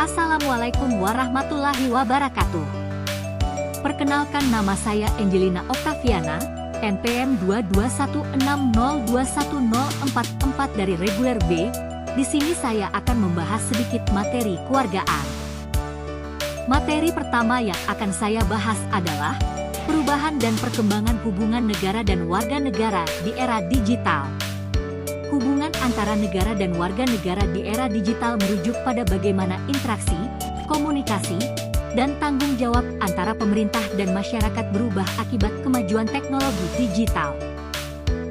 Assalamualaikum warahmatullahi wabarakatuh. Perkenalkan, nama saya Angelina Octaviana, NPM 22160210044 dari Reguler B. Di sini saya akan membahas sedikit materi kewargaan. Materi pertama yang akan saya bahas adalah perubahan dan perkembangan hubungan negara dan warga negara di era digital. Hubungan antara negara dan warga negara di era digital merujuk pada bagaimana interaksi, komunikasi, dan tanggung jawab antara pemerintah dan masyarakat berubah akibat kemajuan teknologi digital.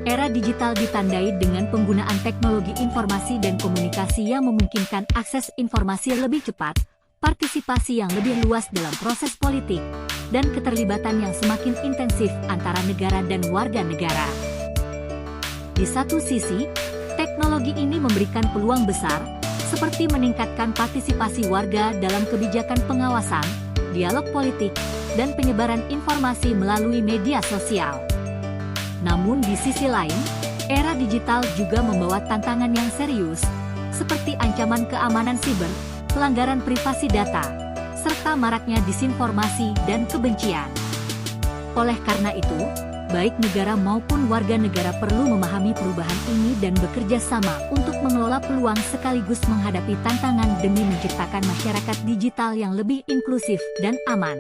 Era digital ditandai dengan penggunaan teknologi informasi dan komunikasi yang memungkinkan akses informasi lebih cepat, partisipasi yang lebih luas dalam proses politik, dan keterlibatan yang semakin intensif antara negara dan warga negara. Di satu sisi, teknologi ini memberikan peluang besar, seperti meningkatkan partisipasi warga dalam kebijakan pengawasan, dialog politik, dan penyebaran informasi melalui media sosial. Namun di sisi lain, era digital juga membawa tantangan yang serius, seperti ancaman keamanan siber, pelanggaran privasi data, serta maraknya disinformasi dan kebencian. Oleh karena itu, baik negara maupun warga negara perlu memahami perubahan ini dan bekerja sama untuk mengelola peluang sekaligus menghadapi tantangan demi menciptakan masyarakat digital yang lebih inklusif dan aman.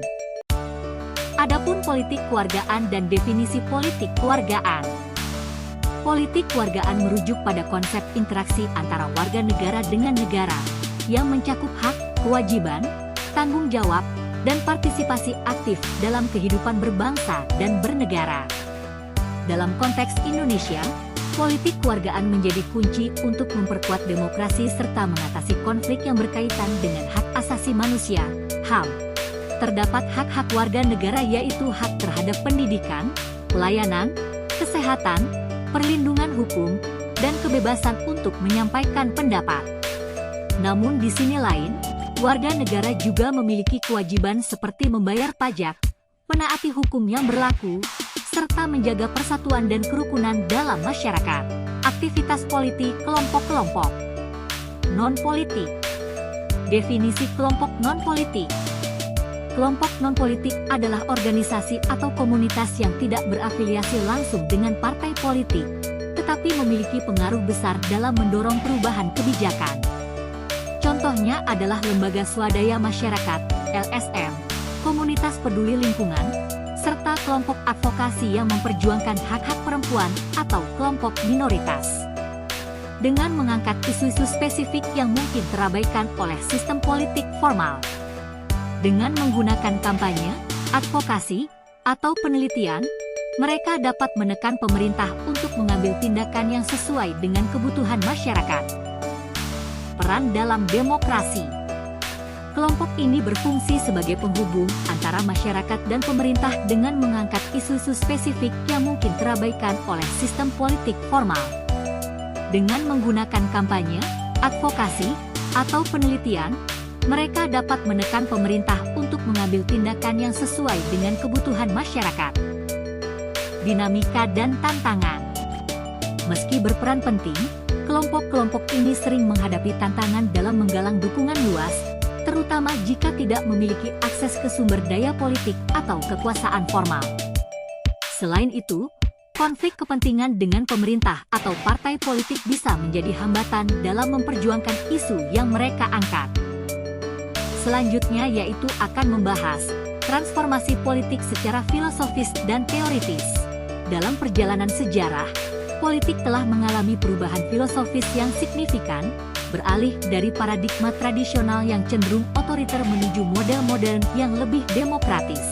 Adapun politik kewargaan dan definisi politik kewargaan. Politik kewargaan merujuk pada konsep interaksi antara warga negara dengan negara, yang mencakup hak, kewajiban, tanggung jawab, dan partisipasi aktif dalam kehidupan berbangsa dan bernegara. Dalam konteks Indonesia, politik kewargaan menjadi kunci untuk memperkuat demokrasi serta mengatasi konflik yang berkaitan dengan hak asasi manusia, HAM. Terdapat hak-hak warga negara yaitu hak terhadap pendidikan, pelayanan, kesehatan, perlindungan hukum, dan kebebasan untuk menyampaikan pendapat. Namun di sini lain, warga negara juga memiliki kewajiban seperti membayar pajak, menaati hukum yang berlaku, serta menjaga persatuan dan kerukunan dalam masyarakat. Aktivitas politik kelompok-kelompok non-politik. Definisi kelompok non-politik. Kelompok non-politik adalah organisasi atau komunitas yang tidak berafiliasi langsung dengan partai politik, tetapi memiliki pengaruh besar dalam mendorong perubahan kebijakan. Contohnya adalah lembaga swadaya masyarakat, LSM, komunitas peduli lingkungan, serta kelompok advokasi yang memperjuangkan hak-hak perempuan atau kelompok minoritas. Dengan mengangkat isu-isu spesifik yang mungkin terabaikan oleh sistem politik formal. Dengan menggunakan kampanye, advokasi, atau penelitian, mereka dapat menekan pemerintah untuk mengambil tindakan yang sesuai dengan kebutuhan masyarakat. Peran dalam demokrasi. Kelompok ini berfungsi sebagai penghubung antara masyarakat dan pemerintah dengan mengangkat isu-isu spesifik yang mungkin terabaikan oleh sistem politik formal. Dengan menggunakan kampanye, advokasi, atau penelitian, mereka dapat menekan pemerintah untuk mengambil tindakan yang sesuai dengan kebutuhan masyarakat. Dinamika dan tantangan. Meski berperan penting, kelompok-kelompok ini sering menghadapi tantangan dalam menggalang dukungan luas, terutama jika tidak memiliki akses ke sumber daya politik atau kekuasaan formal. Selain itu, konflik kepentingan dengan pemerintah atau partai politik bisa menjadi hambatan dalam memperjuangkan isu yang mereka angkat. Selanjutnya yaitu akan membahas transformasi politik secara filosofis dan teoritis. Dalam perjalanan sejarah, politik telah mengalami perubahan filosofis yang signifikan, beralih dari paradigma tradisional yang cenderung otoriter menuju model modern yang lebih demokratis.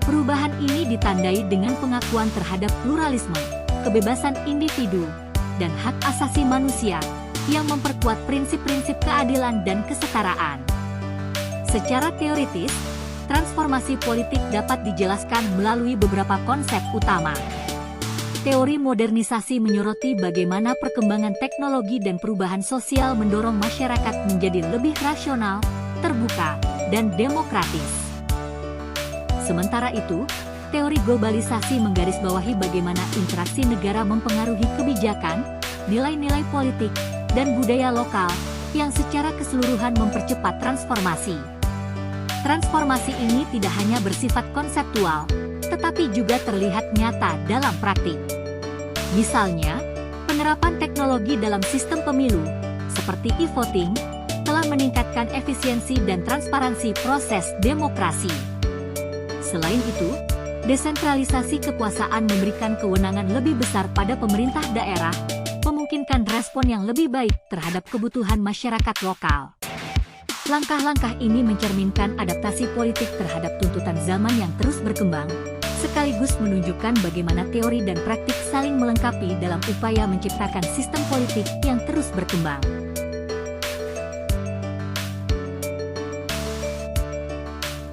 Perubahan ini ditandai dengan pengakuan terhadap pluralisme, kebebasan individu, dan hak asasi manusia, yang memperkuat prinsip-prinsip keadilan dan kesetaraan. Secara teoritis, transformasi politik dapat dijelaskan melalui beberapa konsep utama. Teori modernisasi menyoroti bagaimana perkembangan teknologi dan perubahan sosial mendorong masyarakat menjadi lebih rasional, terbuka, dan demokratis. Sementara itu, teori globalisasi menggarisbawahi bagaimana interaksi negara mempengaruhi kebijakan, nilai-nilai politik, dan budaya lokal, yang secara keseluruhan mempercepat transformasi. Transformasi ini tidak hanya bersifat konseptual, tetapi juga terlihat nyata dalam praktik. Misalnya, penerapan teknologi dalam sistem pemilu, seperti e-voting, telah meningkatkan efisiensi dan transparansi proses demokrasi. Selain itu, desentralisasi kekuasaan memberikan kewenangan lebih besar pada pemerintah daerah, memungkinkan respon yang lebih baik terhadap kebutuhan masyarakat lokal. Langkah-langkah ini mencerminkan adaptasi politik terhadap tuntutan zaman yang terus berkembang, sekaligus menunjukkan bagaimana teori dan praktik saling melengkapi dalam upaya menciptakan sistem politik yang terus berkembang.